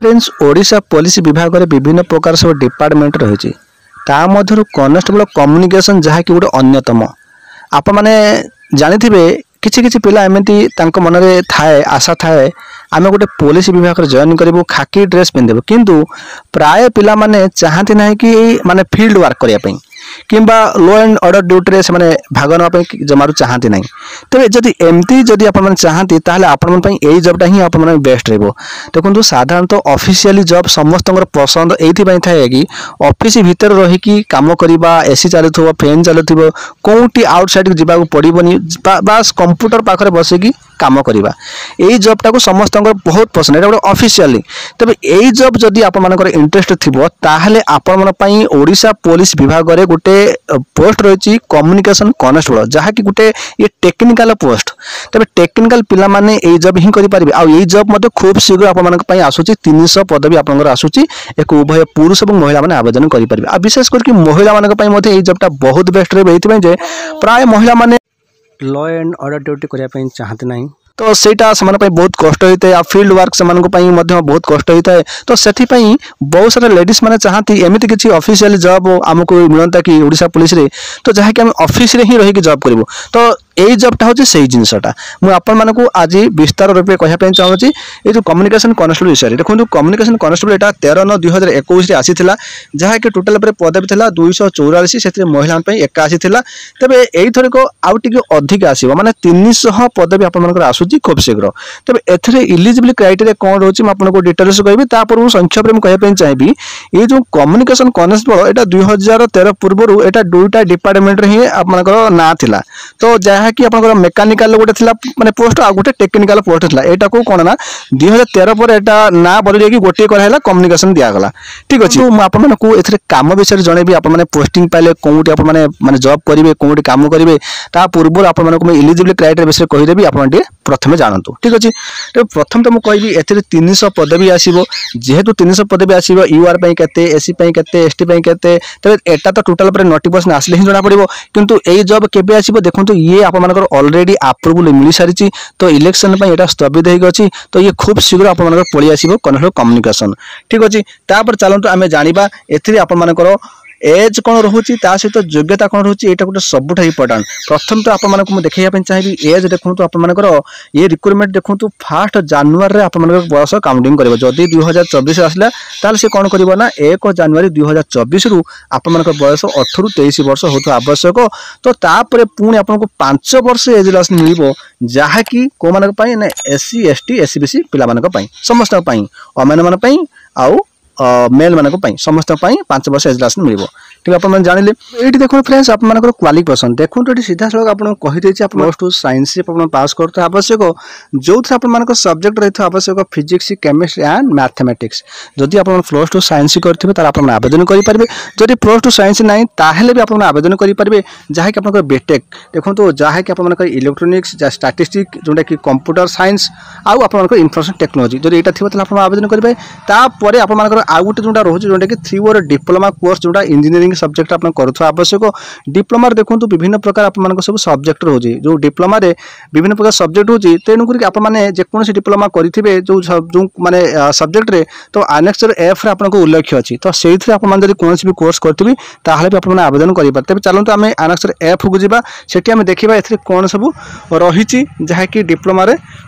Friends Odisha police विभाग में विभिन्न प्रकार सब डिपार्टमेंट रही मध्य कनेस्टेबल कम्युनिकेशन जहाँकि गोटे अन्यतम आप मैंने जानी किछि किछि पिला एमती मन में थाए आशा थाए आम गोटे पुलिस विभाग में जॉइन करूँ खाकी ड्रेस पिंधु किंतु प्राय पिला माने चाहती ना कि माने फील्ड वर्क करने किंबा लो एंड ऑर्डर ड्यूटी से माने भाग नापी जमारू चाहती ना तेज जदि एमती जदि आप चाहती यही जॉबटा ही आप बेस्ट रही देखो साधारणतः ऑफिशियली जॉब समस्त पसंद ये थाए कि ऑफिस भितर रही काम करवा एसी चलुव फैन चलुव कौटी आउटसाइड जावा पड़ोनी बास कंप्यूटर पाखे बसिकी काम करवा यही जॉबटा को समस्त बहुत पसंद है गोटे ऑफिशियली तेज यही जॉब जदि आप इंटरेस्ट थी ताहले आपण ओडिशा पुलिस विभाग में गोटे पोस्ट रही कम्युनिकेशन कनेस्टेबल जहाँकि गोटे ये टेक्निकल पोस्ट तेज टेक्निकल पिला माने यही जॉब ही करेंगे आई जॉब मत खूब शीघ्र आप आसूची 300 पदवी आप आसूची एक उभय पुरुष और महिला मैंने आवेदन करेंगे आ विशेष करके महिला मान जॉबटा बहुत बेस्ट रही प्राय महिला माने लॉ एंड ऑर्डर ड्यूटी करने चाहते ना तो सेटा से बहुत कष्ट होता है फील्ड वर्क से बहुत कष्ट होता है तो से बहुत सारा लेडीज मैंने चाहती एमती किसी ऑफिशियल जॉब आमको मिलता कि ओडिशा पुलिस रे तो जहाँकि आम ऑफिस रे ही रही जॉब करूँ तो यही जॉबटा हूँ से जिनसटा मुझे आज विस्तार रूपे कहना चाहूँगी ये जो कम्युनिकेशन कनेस्टेबल विषय देखो कम्युनिकेशन कनेस्टेबल यहाँ 13/9/2021 आसीला जहाँकि टोटाल पदवी था 244 से महिला 81 था तेज यही थरिक आउ टे अधिक आसो माने 300 पदवी आप आसूची खूब शीघ्र तेज एथेर इलिजिबल क्राइटेरिया कौन रोचे आपको डिटेल्स कहबी तापर संक्षेप में कहना चाहिए ये जो कम्युनिकेशन कनेस्टेबल यहाँ 2013 पूर्व यहाँ दुईटा डिपार्टमेंट ही आपंकर ना था तो जहाँकि आप मेकानिकल गोटे माने पोस्ट आ गोटे टेक्निकल पोस्ट था यहाँ को कौन ना 2013 पर यहाँ ना बदल गोटे कराला कम्युनिकेशन दिगला ठीक अच्छे मुझे कम विषय जनइबी आप पोस्टिंग पाइले कौटी आप माने जॉब करेंगे कौटी कम करेंगे ता पूर्व आपको इलिजिबल क्राइटेरिया विषय कहीदेवी आप प्रथम जानतु ठीक अच्छे तो प्रथम तो मुझे कहबी 300 पदवी आसो जेहेतु 300 पदवी आसो यूआर के एससी के एसटी के तेज एटा तो टोटाल पर नोटिफिकेशन आसले ही जना पड़ो किंतु यही जॉब केबे आसीबो देखो ये आप ऑलरेडी अप्रूवल मिल सारी तो इलेक्शन यहाँ स्थगित होगी तो ये खूब शीघ्र आप पलि आसो कनेस्टेबल कम्युनिकेशन ठीक अच्छे तापर चलतु आम जाना ए एज कौन रोचे सहित योग्यता कौन रोचे यहाँ गोटे सबुठ इम्पोर्टाट प्रथम तो आपको देखा चाहिए एज देखो आपर ये रिक्रुटमेंट देखो 1 जनवरी आप बयस काउंटिंग कर जदि 2024 आसला ताल से कौन कर 1 जनवरी 2024 रु आप बयस 18 ରୁ 23 वर्ष होता आवश्यक तो तापर पुणी आपको 5 वर्ष एज लास्ट मिल जहाँकि कौ मान एससी एसटी एससी बीसी पिला समस्त अमेन आउ मेल मान समस्त 5 वर्ष एज लास्ट मिल ठीक आप जानिले ये देखो फ्रेंड्स आप क्वालिफिकेशन देखो ये सीधा सड़क आपको कहीदे प्लस 2 साइंस पास करते आवश्यक जो थे सब्जेक्ट रही आवश्यक फिजिक्स केमिस्ट्री एंड मैथमेटिक्स जदि आप प्लस 2 साइंस करेंगे आप आवेदन करेंगे जदि प्लस 2 साइंस ना ताहले भी आप आवेदन करेंगे जहाँकि आप बीटेक देखो जहाँकि आप इलेक्ट्रोनिक्स स्टैटिस्टिक्स जोटा कि कंप्यूटर साइंस आउ आप इनफॉरमेशन टेक्नोलॉजी जब यहाँ थी आप आवेदन करेंगे तापर आप आउ गोटे जोटा रोचे जोटा कि 3 ईयर डिप्लोमा कोर्स जोटा इंजीनियरिंग सब्जेक्ट आप करुवा आवश्यक डिप्लोमा देखो विभिन्न प्रकार आप सब सब्जेक्ट रोचे जो डिप्लोमा विभिन्न प्रकार सब्जेक्ट होची तेणुक आपने जेकोसी डिप्लोमा करेंगे जो माने सब्जेक्ट रे तो आनेक्सर एफ आपको उल्लेख अच्छी तो से आपड़ी कौन भी कोर्स करेंगे ताहले भी आप आवेदन करेंगे तेज चलते आम आनेक्सर एफ को जावा सेठी आम देखा ए कौन सब रही जहाँकि डिप्लोमा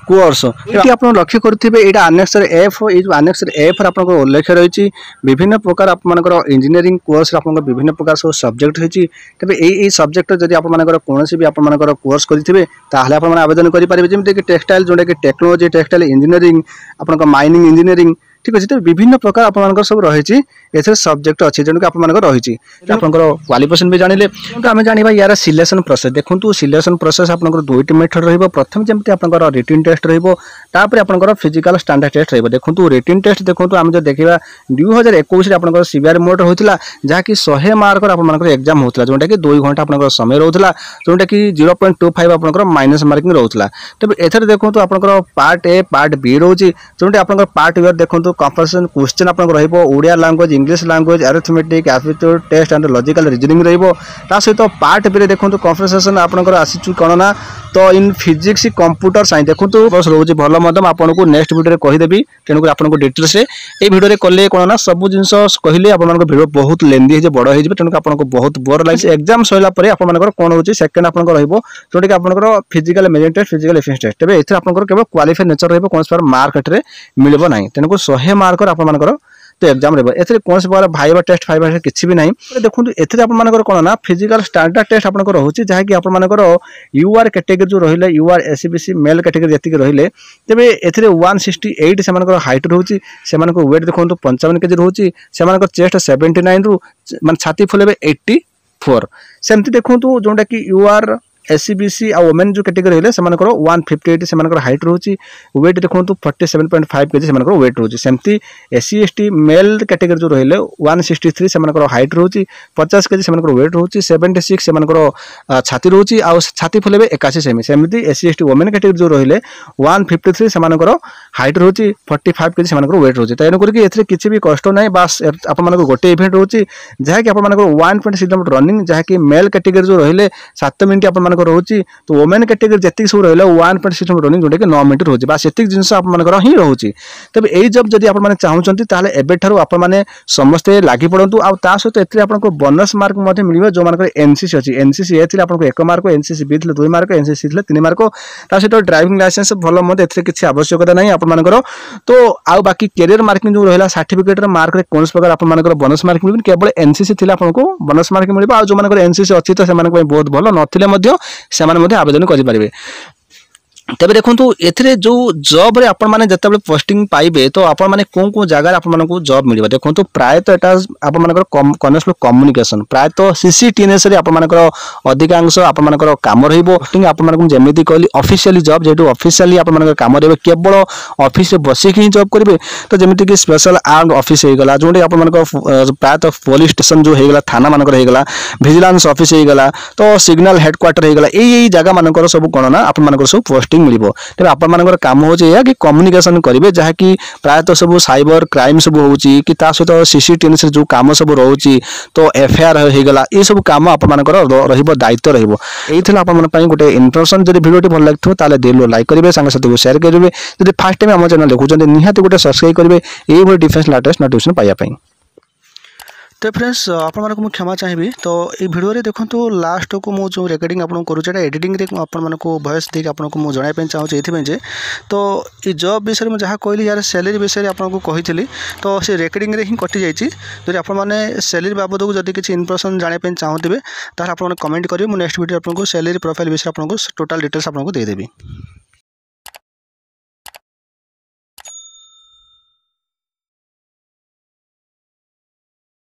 कोर्स ये आप लक्ष्य करेंगे यहाँ आनेक्सर एफ ये जो आनेक्सर एफ आपको उल्लेख रही विभिन्न प्रकार आप इंजीनियरिंग कोर्स विभिन्न प्रकार सब सब्जेक्ट होती तेज यही सब्जेक्ट जब आप कौन भी आप कोर्स करेंगे ताहले आप आवेदन करेंगे जमीन कि टेक्सटाइल जोटा कि टेक्नोलॉजी टेक्सटाइल इंजीनियरिंग आप माइनिंग इंजीनियरिंग ठीक अच्छे तो विभिन्न प्रकार आप सब रही सब्जेक्ट अच्छे जो कि आप रही क्वालिफिकेशन भी जानिले आम जाना यार सिलेक्शन प्रोसेस देखो सिलेक्शन प्रोसेस आप 2टी मेथड रथम जमी आप रिटन टेस्ट रही आप फिजिकल स्टैंडर्ड टेस्ट रही देखो रिटन टेस्ट देखो आम जो देखा 2021 आप सीबीआर मोड होता जहाँकि 100 मार्कर आप एग्जाम होता जोटा कि 2 घंटा आप समय रोला जोटा कि 0.25 आप माइनस मार्किंग रोला तेज एथर देखो आप पार्ट ए पार्ट बी रोचे जोटा आप पार्ट ए देखो कंपलसन क्वेश्चन आप Odia language English language arithmetic aptitude test and logical reasoning रहित पार्ट बी देखो कन्वर्सेशन आपंकर आसी कौन ना तो इन फिजिक्स कंप्यूटर साइंस देखो बस रोज भल मत आपको नेक्स्ट वीडियो कहीदेवी तेणुक आपको डिटेल्स ये वीडियो कले कौन ना सब जिन कहले आप वीडियो बहुत लेंदी है बड़ हो तेणुक आपको बहुत बोर लगे एग्जाम सरला कौन हो सेकेंड आप जोटा कि आप physical measure test physical efficiency test तेज एथि आपको केवल क्वालिफाइड नेचर रही कौन मार्क एटे मिल ना तेणुक 100 मार्क आप तो एग्जाम रही कौन बार भाइबा टेस्ट फाइबा किसी भी ना देखो ये आप कौन ना फिजिकल स्टैंडर्ड टेस्ट आप रोचे जहाँकि आपर यूआर कैटेगरी जो रही यूआर एससीबीसी मेल कैटेगरी जी रही तेज ए 168 से हाइट रोचे से वेट देखो 55 केजी रोचे से चेस्ट 79 रु मान छाती फुल 84 सेमती देखो जोटा कि यूआर एससीबीसी आ वोमेन जो कैटेगरी रही 158 से हाइट रोचे वेट देखो 47.5 केजी से वेट रोचे सेमती एससी एसटी मेल कैटेगरी जो रही 163 से हाइट रोचे 50 केजी से वेट रोचे 76 से छाती रोचे आ छाती फुल 81 सेमी सेमती एससी एसटी वोमेन कैटेगरी जो रही 153 से हाइट रोचे 45 केजी से वेट रोचे तेणुक ए किसी भी कष्ट ना बास आप गोटे इवेंट रोचे जहाँकि आप 1.6 किलोमीटर रनिंग जहाँकि मेल कैटेगरी जो रही 7 मिनट आप रोचे तो वोमेन कैटेगरी जी सब रहा 1.6 किलोमीटर रनिंग जोटा कि 9 मिनट रोचे बास ये जिन आप ही रोचे तब यही जब जब आप चाहते ताले एबेठारू आप समस्ते लगी पड़ू आ सहित एथि आपको बोनस मार्क मिले जो मान एनसीसी अच्छी एनसीसी ए आपको 1 mark NCC B 2 mark NCC 3 mark सहित ड्राइविंग लाइसेंस भल ए किसी आवश्यकता नहीं आप तो आउ बाकी कैरियर मार्किंग जो रहा सर्टिफिकेट मार्क कौन प्रकार आप बोनस मार्क मिले केवल एनसीसी थी आपको बोनस मार्क मिले आ जो एनसीसी अच्छी तो से बहुत भल न से आवेदन करेंगे तेज देखो ए जो जॉब रे आपण माने जते पोस्टिंग पाइबे तो आपण माने को जगह आपण जॉब मिल देखो प्रायतः एटा आप कनेक्ट कम्युनिकेशन प्रायतः सीसीटीएनएस रे आपण अधिकांश आपण काम रही आपण जमी कहली ऑफिशियली जॉब जेटू ऑफिशियली आपण काम रही केवल ऑफिस बसिक ही जॉब करेंगे तो जमीन कि स्पेशल आर्म ऑफिस होगा जो आप प्रायतः पुलिस स्टेशन जो होगा थाना मानक होगा विजिलेंस ऑफिस होगा तो सिग्नल हेडक्वार्टर होगा यही जगह मानकर सब कौन ना आप सब पोस्टिंग मिल तेज आप काम हो कि कम्युनिकेशन करेंगे जहाँकि प्रायतः सब साइबर क्राइम सब हो सहित सीसीटीएनएस जो काम सब रोचे तो एफआईआर होगा ये सब काम आप दायित्व रही आप गोटे इनफर्मेशन जब वीडियो भल लगे दिल लाइक करेंगे सांगसाथी को शेयर करेंगे जब फास्ट टाइम आम चैनल देखुं निहाती गोटे सब्सक्राइब करेंगे ये डिफेंस लेटेस्ट नोटिफिकेशन पाइबापी तो फ्रेंड्स आपको मुझे क्षमा चाहिए तो ये वीडियो रे देखो लास्ट को मुझे जो रेकर्डिंग आपको करूँ एडिटिंग आपको वॉइस देकर आपको मुझे जनवाई चाहूँ ये तो ये जॉब विषय में जहाँ कहली यार सैलरी विषय आपको कही तो से रेकर्डिंग रे ही कटि जाइए जब आपने सैलरी बाबद को जब किसी इनफर्मेशन जानापी चाहूँगे तो आप कमेंट करेंगे मुझे नेक्स्ट वीडियो आपको सैलरी प्रोफाइल विषय आपको टोटाल डिटेल्स आपको देदेवी।